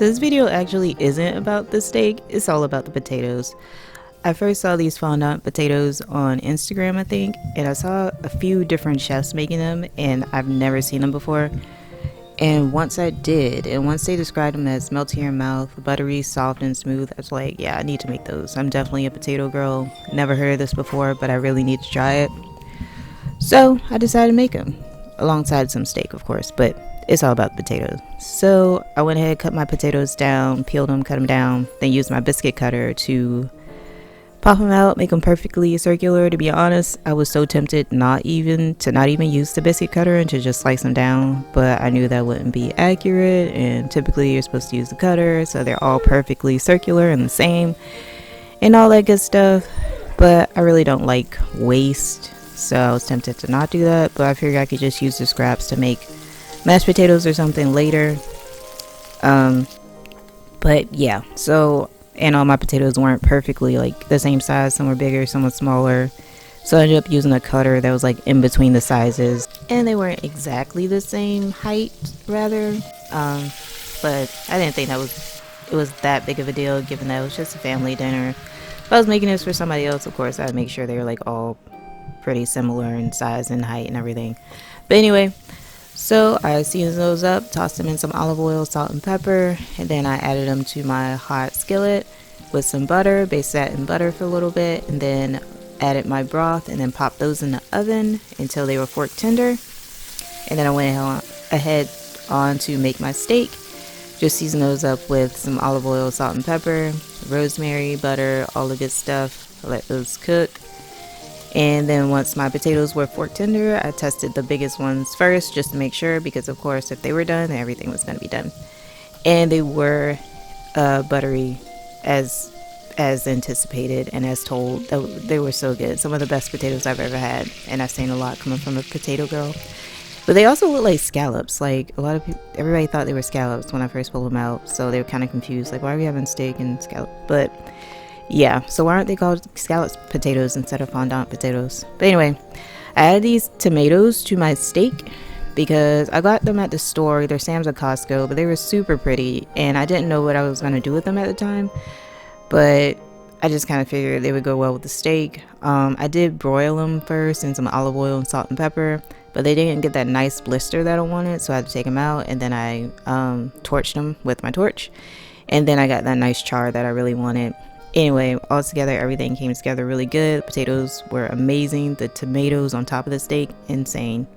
So this video actually isn't about the steak, it's all about the potatoes. I first saw these fondant potatoes on Instagram, I think, and I saw a few different chefs making them, and I've never seen them before. And once I did, and once they described them as melt in your mouth, buttery, soft, and smooth, I was like, yeah, I need to make those. I'm definitely a potato girl. Never heard of this before, but I really need to try it. So I decided to make them, alongside some steak, of course, but it's all about potatoes. So I went ahead, cut my potatoes down, peeled them, cut them down, then used my biscuit cutter to pop them out, make them perfectly circular. To be honest, I was so tempted not even use the biscuit cutter and to just slice them down, but I knew that wouldn't be accurate, and typically you're supposed to use the cutter so they're all perfectly circular and the same and all that good stuff. But I really don't like waste, so I was tempted to not do that, but I figured I could just use the scraps to make mashed potatoes or something later. But yeah, so, and all my potatoes weren't perfectly like the same size. Some were bigger, some were smaller, so I ended up using a cutter that was like in between the sizes, and they weren't exactly the same height rather. But I didn't think it was that big of a deal, given that it was just a family dinner. If I was making this for somebody else, of course I'd make sure they were like all pretty similar in size and height and everything. But anyway, so I seasoned those up, tossed them in some olive oil, salt, and pepper, and then I added them to my hot skillet with some butter, basted that in butter for a little bit, and then added my broth, and then popped those in the oven until they were fork tender. And then I went ahead on to make my steak. Just season those up with some olive oil, salt, and pepper, rosemary, butter, all the good stuff. Let those cook. And then once my potatoes were fork tender, I tested the biggest ones first just to make sure, because of course if they were done, everything was going to be done. And they were buttery as anticipated and as told. They were so good. Some of the best potatoes I've ever had, and I've seen a lot coming from a potato girl. But they also look like scallops. Like, a lot of people, everybody thought they were scallops when I first pulled them out, so they were kind of confused, like, why are we having steak and scallop? But yeah, so why aren't they called scallop potatoes instead of fondant potatoes? But anyway, I added these tomatoes to my steak because I got them at the store, either Sam's or Costco, but they were super pretty, and I didn't know what I was going to do with them at the time, but I just kind of figured they would go well with the steak. I did broil them first in some olive oil and salt and pepper, but they didn't get that nice blister that I wanted, so I had to take them out, and then I torched them with my torch, and then I got that nice char that I really wanted. Anyway, all together, everything came together really good. The potatoes were amazing. The tomatoes on top of the steak, insane.